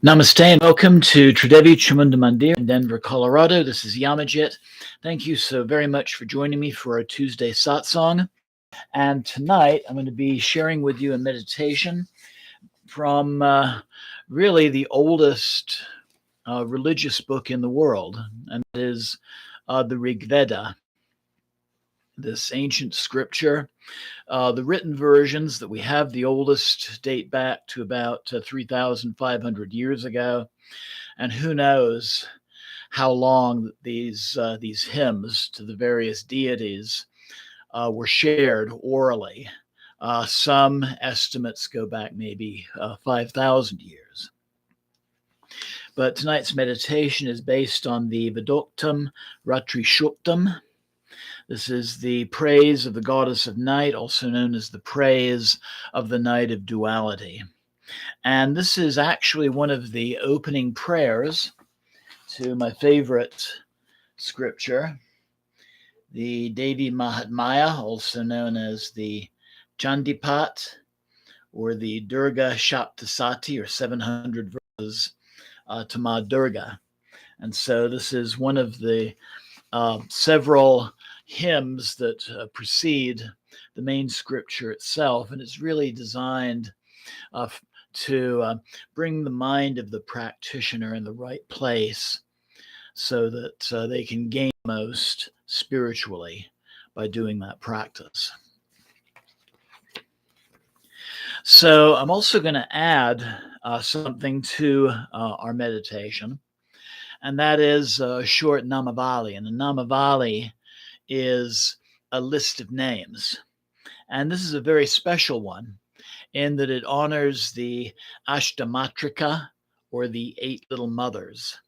Namaste and welcome to Tridevi Chamunda Mandir in Denver, Colorado. This is Yamajit. Thank you so very much for joining me for our Tuesday satsang. And tonight I'm going to be sharing with you a meditation from really the oldest religious book in the world, and that is the Rig Veda, this ancient scripture. The written versions that we have, the oldest, date back to about 3,500 years ago. And who knows how long these hymns to the various deities were shared orally. Some estimates go back maybe 5,000 years. But tonight's meditation is based on the Vedoktam Ratrisuktam. This is the praise of the goddess of night, also known as the praise of the night of duality. And this is actually one of the opening prayers to my favorite scripture, the Devi Mahatmya, also known as the Chandipat, or the Durga Shaptasati, or 700 verses to Ma Durga. And so this is one of the several hymns that precede the main scripture itself, and it's really designed to bring the mind of the practitioner in the right place so that they can gain most spiritually by doing that practice. So I'm also going to add something to our meditation, and that is a short Namavali. And the Namavali is a list of names. And this is a very special one in that it honors the Ashtamatrika, or the 8 little mothers.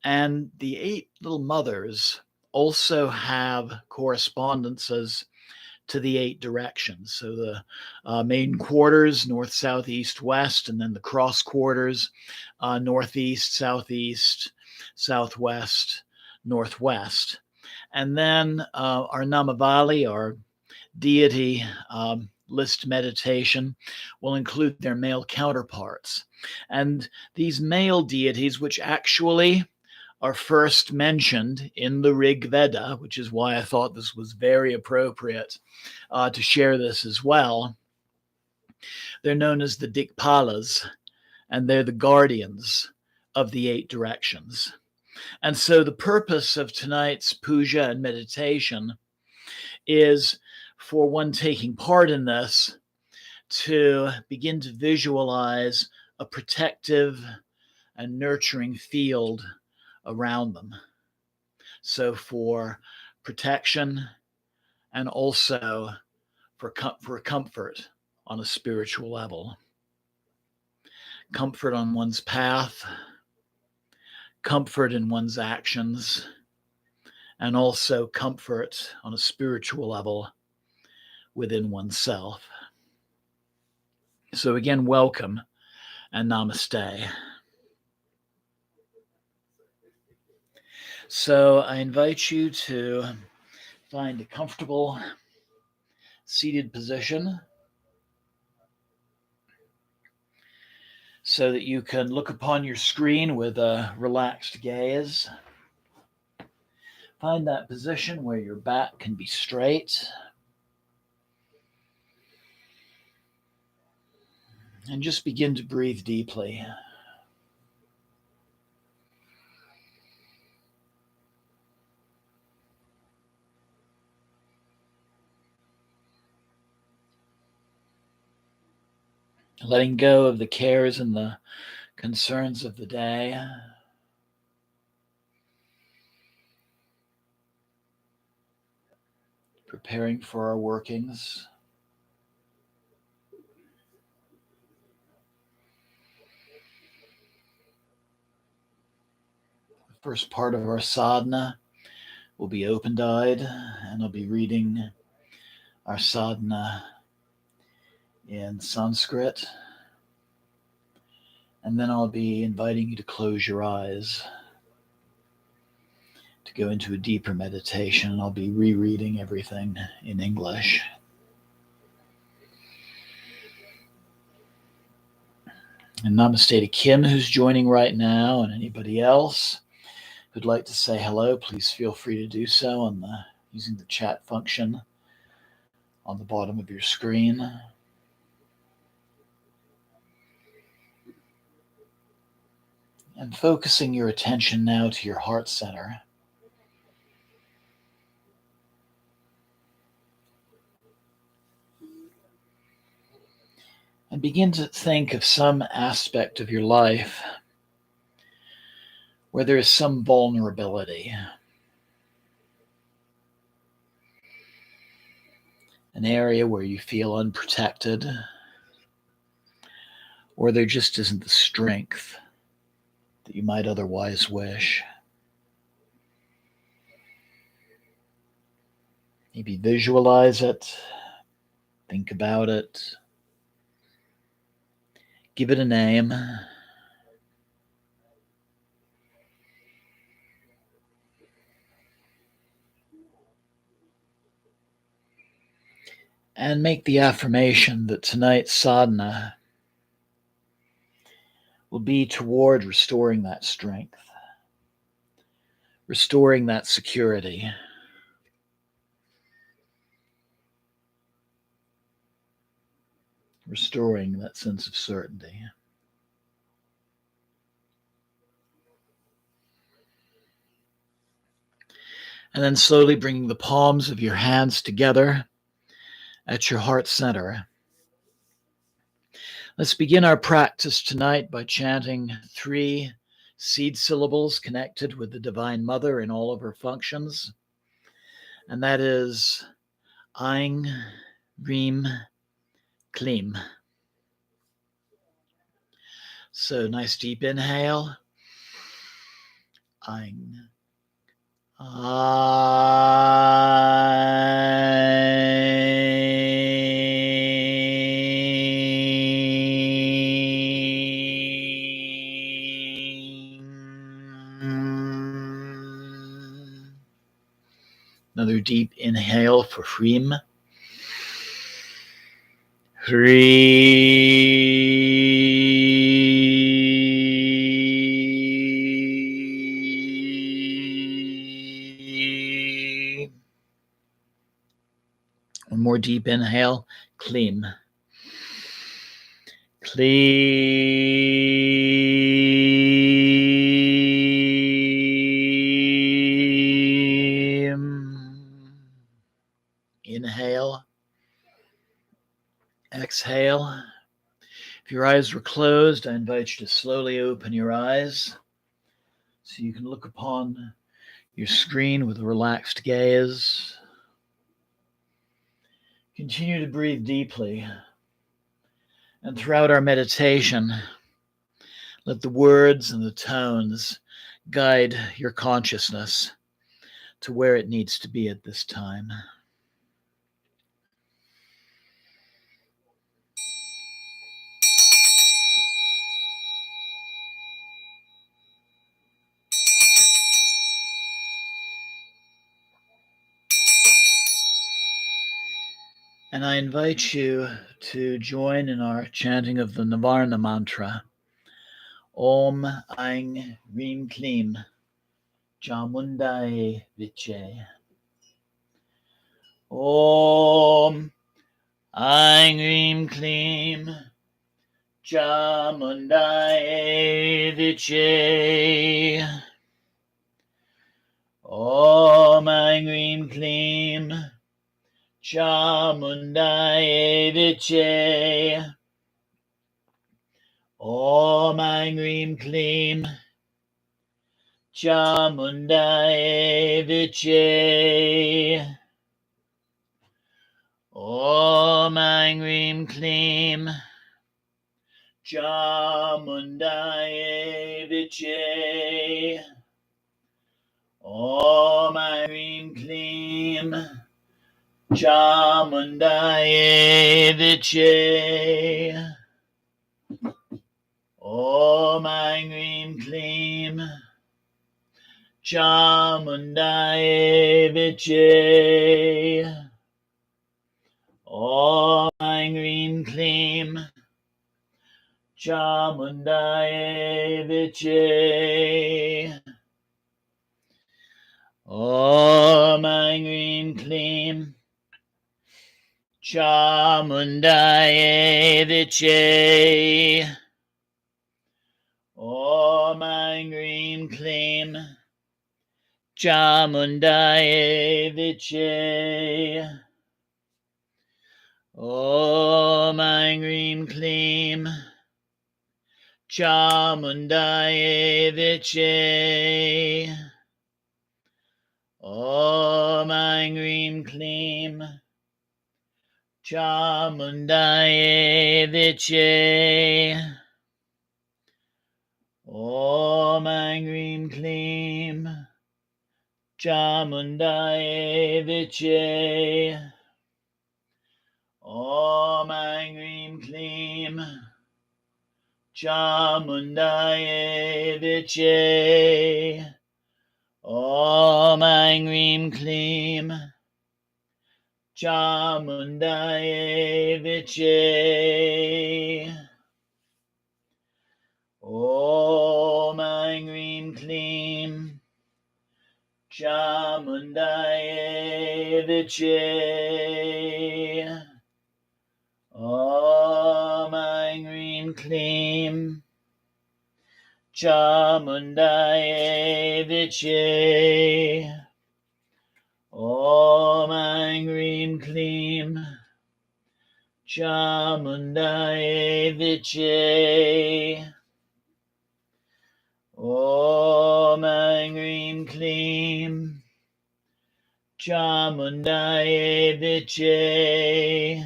And the 8 little mothers also have correspondences to the 8 directions. So the main quarters, north, south, east, west, and then the cross quarters, northeast, southeast, southwest, northwest. And then our Namavali, our deity list meditation, will include their male counterparts. And these male deities, which actually are first mentioned in the Rig Veda, which is why I thought this was very appropriate to share this as well. They're known as the Dikpalas, and they're the guardians of the 8 directions. And so the purpose of tonight's puja and meditation is for one taking part in this to begin to visualize a protective and nurturing field around them. So for protection and also for comfort on a spiritual level. Comfort on one's path, comfort in one's actions, and also comfort on a spiritual level within oneself. So again, welcome and namaste. So I invite you to find a comfortable seated position so that you can look upon your screen with a relaxed gaze. Find that position where your back can be straight. And just begin to breathe deeply. Letting go of the cares and the concerns of the day. Preparing for our workings. The first part of our sadhana will be open-eyed, and I'll be reading our sadhana in Sanskrit. And then I'll be inviting you to close your eyes to go into a deeper meditation. I'll be rereading everything in English. And namaste to Kim, who's joining right now, and anybody else who'd like to say hello, please feel free to do so using the chat function on the bottom of your screen. And focusing your attention now to your heart center. And begin to think of some aspect of your life where there is some vulnerability. An area where you feel unprotected, or there just isn't the strength that you might otherwise wish. Maybe visualize it, think about it, give it a name. And make the affirmation that tonight's sadhana will be toward restoring that strength, restoring that security, restoring that sense of certainty. And then slowly bringing the palms of your hands together at your heart center. Let's begin our practice tonight by chanting 3 seed syllables connected with the Divine Mother in all of her functions. And that is Aing, Reem, Kleem. So nice deep inhale. Aing. Another deep inhale for Freem. One more deep inhale. Kleem. Inhale. Exhale. If your eyes were closed, I invite you to slowly open your eyes so you can look upon your screen with a relaxed gaze. Continue to breathe deeply. And throughout our meditation, let the words and the tones guide your consciousness to where it needs to be at this time. And I invite you to join in our chanting of the Navarna mantra. Om Aing Reem Kleem Chamundaye Viche. Om Aing Reem Kleem Chamundaye Viche. Om Aing Reem Kleem Chamundaye Viche. Om Aing Reem Kleem Chamundaye Viche. Om Aing Reem Kleem Chamundaye Viche. Om Aing Reem Kleem Chamundaye Viche. Om Aing Reem Kleem Chamundaye Viche. Om Aing Reem Kleem Chamundaye Viche. Om Aing Rim Klim Chamundaye Viche. Om Aing Rim Klim Chamundaye Viche. Om Aing Rim Klim Chamundaye Viche. Om Aing Rim Klim Chamundaye Viche. Om Aing Rim Klim Chamundaye Viche. Om Aing Rim Klim Chamundaye Viche. Om Aing Rim Klim Chamundaye Viche. Om Aing Rim Klim Chamundaye Viche. Om Aing Rim Klim Chamundaye Viche. Om Aing Rim Klim Chamundaye Viche. Om Aing Rim Klim Chamundaye Viche.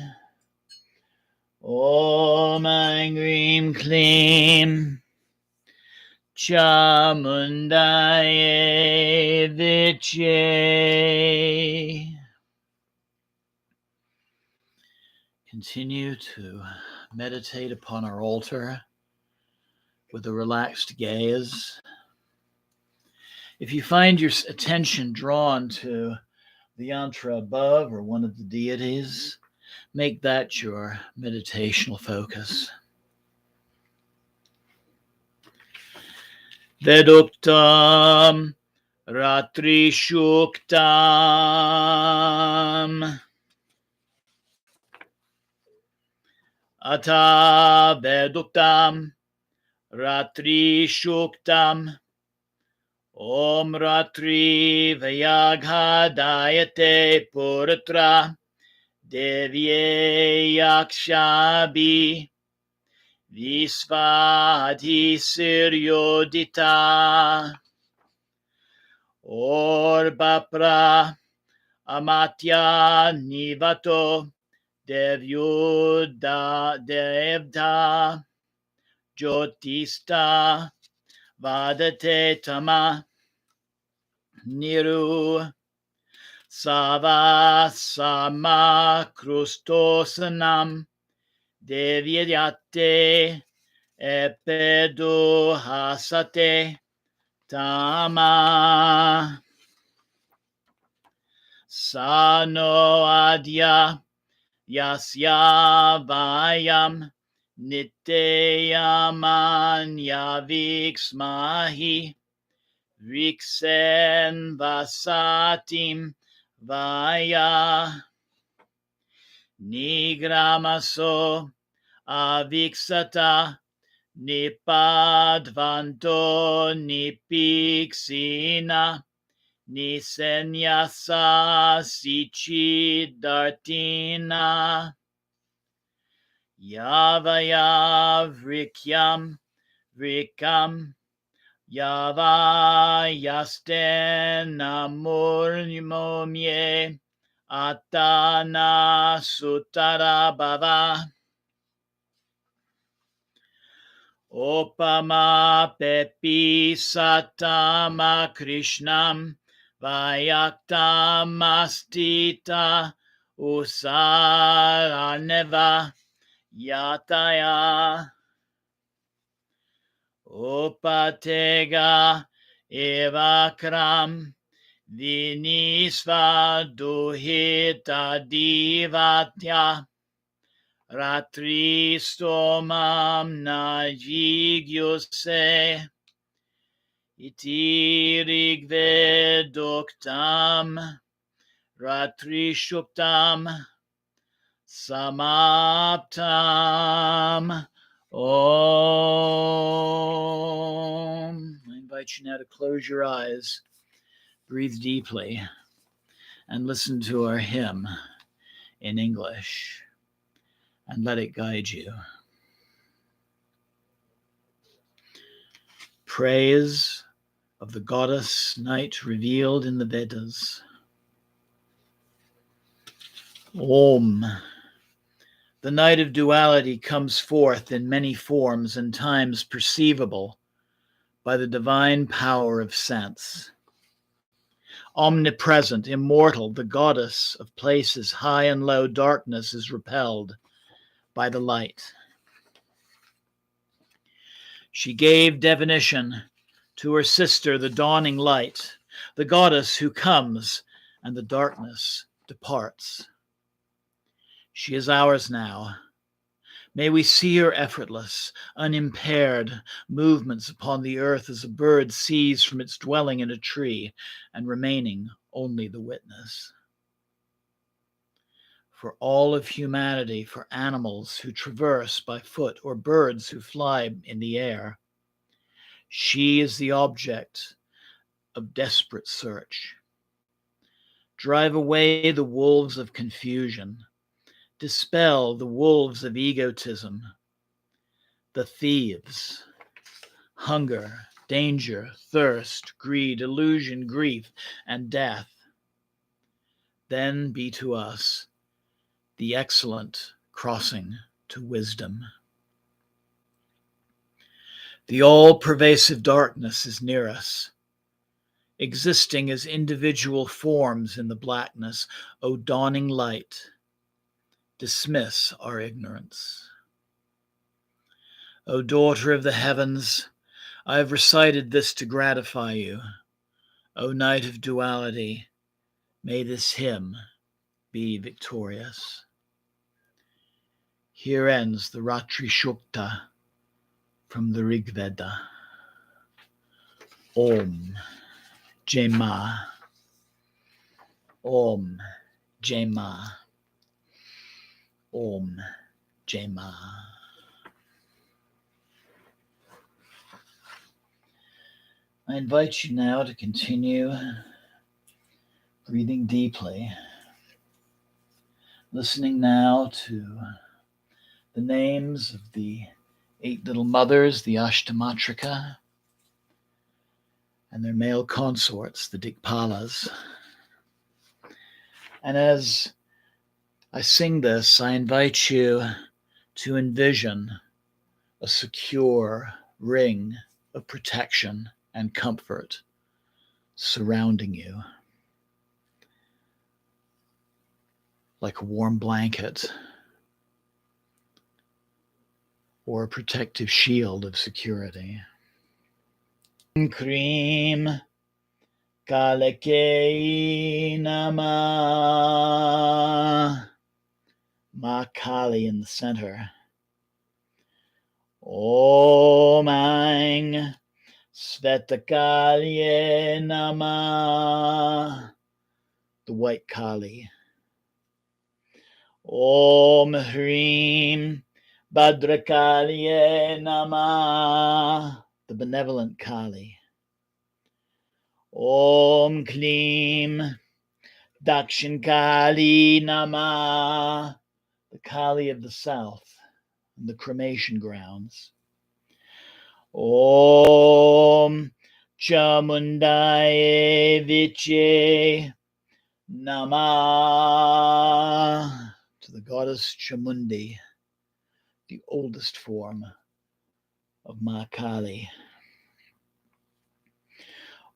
Om Aing Rim Klim Chamundaye Viche. Continue to meditate upon our altar with a relaxed gaze. If you find your attention drawn to the yantra above or one of the deities, make that your meditational focus. Vedoktam, Ratrisuktam. Ata Vedoktam, Ratrisuktam. Om Ratri Vayaghadayate Puratra Devye Yakshabi Visvati Siryodita Orbapra Amatya Nivato Devyuda Devda Jyotista Vadate Tama Niru Savasama Krustosanam Devyate Epedu Hasate Tama Sano Adya Yasya Vayam Nityamanya Viksmahi Viksen Vasatim Vaya Nigramaso Aviksata Nipadvanto Nipiksina Nisenyasa Sichidartina Yavaya Vrikyam Vrikam Yava Yastena Murnimomye Atana Sutara Bhava Opama Pepi Satama Krishnam Vayaktam Astita Usaraneva Yataya Upatega Evakram Vinisva Duhita Divatya Ratrisuktam najigyose iti Vedoktam Ratrisuktam samaptam. Om. I invite you now to close your eyes, breathe deeply, and listen to our hymn in English, and let it guide you. Praise of the goddess night revealed in the Vedas. Om. The night of duality comes forth in many forms and times perceivable by the divine power of sense. Omnipresent, immortal, the goddess of places high and low, darkness is repelled by the light. She gave definition to her sister, the dawning light, the goddess who comes and the darkness departs. She is ours now. May we see her effortless, unimpaired movements upon the earth as a bird sees from its dwelling in a tree, and remaining only the witness. For all of humanity, for animals who traverse by foot or birds who fly in the air, she is the object of desperate search. Drive away the wolves of confusion. Dispel the wolves of egotism, the thieves, hunger, danger, thirst, greed, illusion, grief, and death. Then be to us the excellent crossing to wisdom. The all-pervasive darkness is near us, existing as individual forms in the blackness. O dawning light, dismiss our ignorance. O daughter of the heavens, I have recited this to gratify you. O night of duality, may this hymn be victorious. Here ends the Ratrisukta from the Rig Veda. Om Jema. Om Jema. Om Jema. I invite you now to continue breathing deeply, listening now to the names of the 8 little mothers, the Ashtamatrika, and their male consorts, the Dikpalas. And as I sing this, I invite you to envision a secure ring of protection and comfort surrounding you, like a warm blanket or a protective shield of security. Cream Kalakei Nama. Ma Kali in the center. Om Ang Svetakalye Nama. The white Kali. Om Hrim Bhadrakalye Nama. The benevolent Kali. Om Klim Dakshin Kali Nama. The Kali of the south, and the cremation grounds. Om Chamundaye Viche Nama. To the goddess Chamundi, the oldest form of Ma Kali.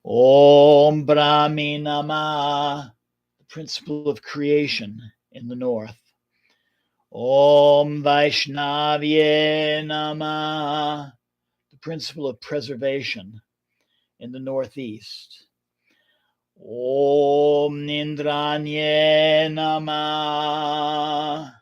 Om Brahmi Nama, the principle of creation in the north. Om Vaishnavye Nama, the principle of preservation in the northeast. Om Nindranya Nama,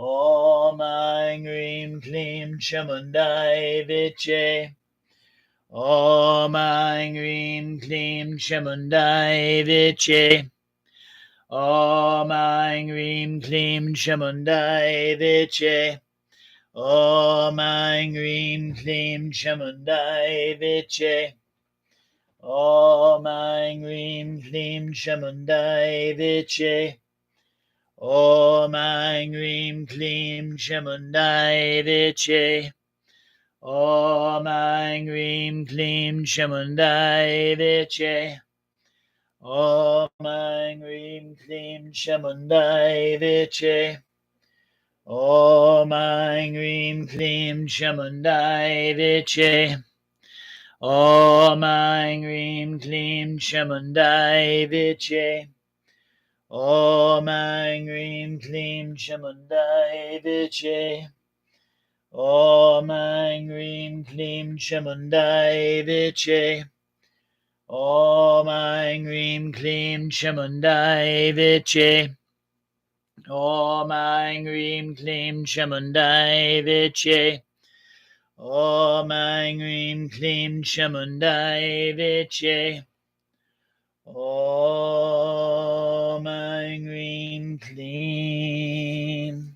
Om Aing Rim Klim Chamundai Viche. Om Aing Rim Klim Chamundai Viche. Om Aing Rim Klim Chamundai Viche. Om Aing Rim Klim Chamundai Viche. Om Aing Rim Klim Chamundai Viche. Om Aing Rim Klim Chamundai Viche. Om Aing Rim Klim Chamundai Viche. Om Aing Rim Klim Chamundai Viche. Om Aing Rim Klim Chamundai Viche. Om Aing Rim Klim Chamundai Viche. Om Aing Rim Klim Chamundai Viche. Om Aing Rim Klim Chamundai Viche. Om Aing Rim Klim Chamundai Viche. Om Aing Rim Klim Chamundai Viche. Om Aing Rim Klim Chamundai Viche. Om Aing Rim Klim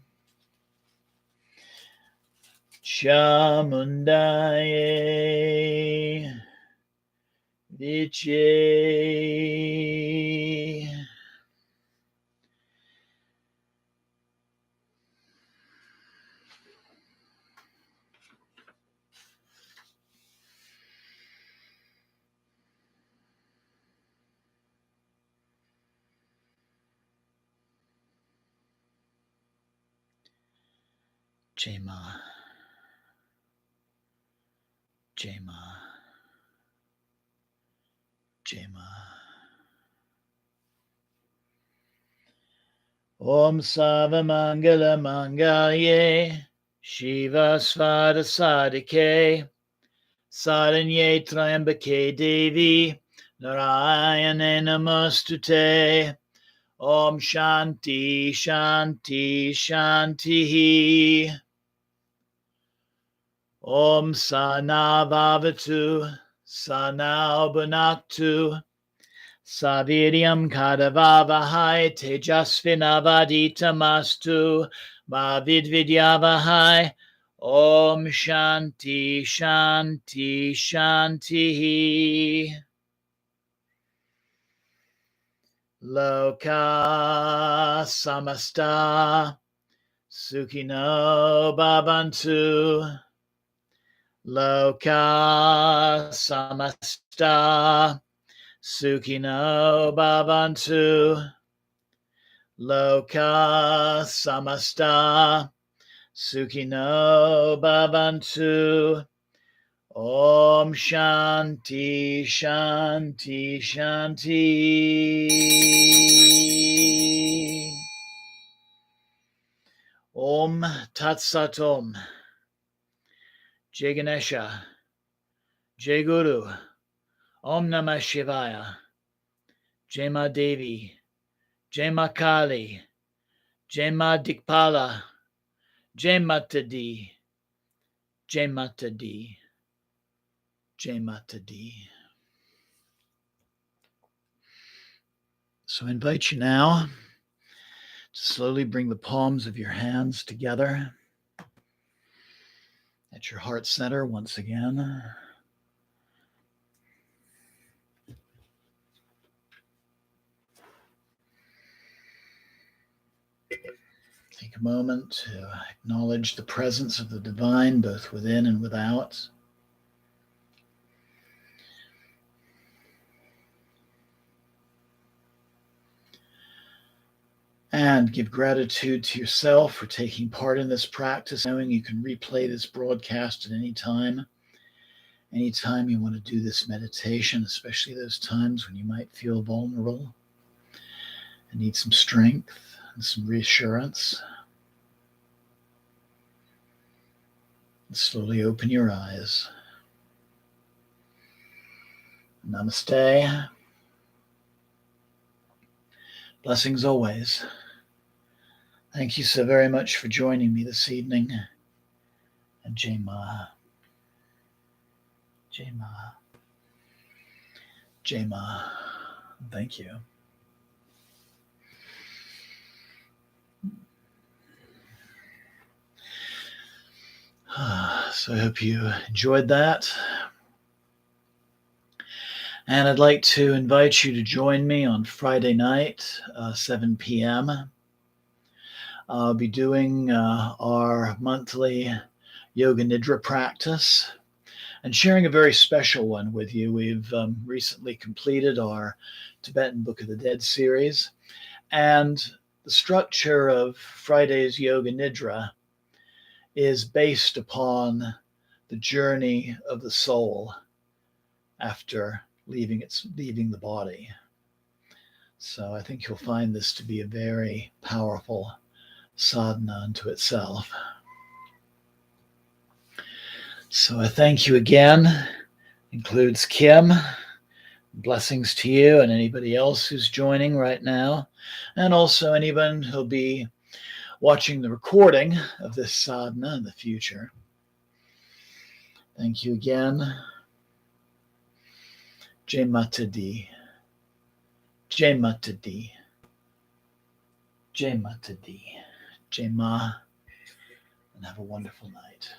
Chamundai Viche. Jema. Jema. Jema. Om Savamangala Mangalye Shiva Svada Sadike Saranye Trambake Devi Narayane Namostute. Om Shanti Shanti Shanti. Om Sana Bhavatu Sana Bhunaktu Saviryam Kadavavahai Tejasvinavaditamastu Mavidvidyavahai. Om Shanti Shanti Shanti. Loka Samasta Sukhino Bhavantu. Loka Samasta Sukhino Bhavantu. Loka Samasta Sukhino Bhavantu. Om Shanti Shanti Shanti. Om Tat Sat Om. Jai Ganesha. Jai Guru. Om Namah Shivaya. Jai Ma Devi. Jai Ma Kali. Jai Ma Dikpala. Jai Mata Di. Jai Mata Di. Jai Mata Di. So I invite you now to slowly bring the palms of your hands together at your heart center once again. Take a moment to acknowledge the presence of the divine both within and without. And give gratitude to yourself for taking part in this practice, knowing you can replay this broadcast at any time. Anytime you want to do this meditation, especially those times when you might feel vulnerable and need some strength and some reassurance. And slowly open your eyes. Namaste. Blessings always. Thank you so very much for joining me this evening. And Jai Ma, Jai Ma, Jai Ma. Thank you. So I hope you enjoyed that. And I'd like to invite you to join me on Friday night, 7 p.m. I'll be doing our monthly Yoga Nidra practice and sharing a very special one with you. We've recently completed our Tibetan Book of the Dead series, and the structure of Friday's Yoga Nidra is based upon the journey of the soul after leaving the body. So I think you'll find this to be a very powerful sadhana unto itself. So I thank you again. Includes Kim. Blessings to you and anybody else who's joining right now, and also anyone who'll be watching the recording of this sadhana in the future. Thank you again. Jai Mata Di. Jai Mata Di. Jai Mata Di. Jai Ma. And have a wonderful night.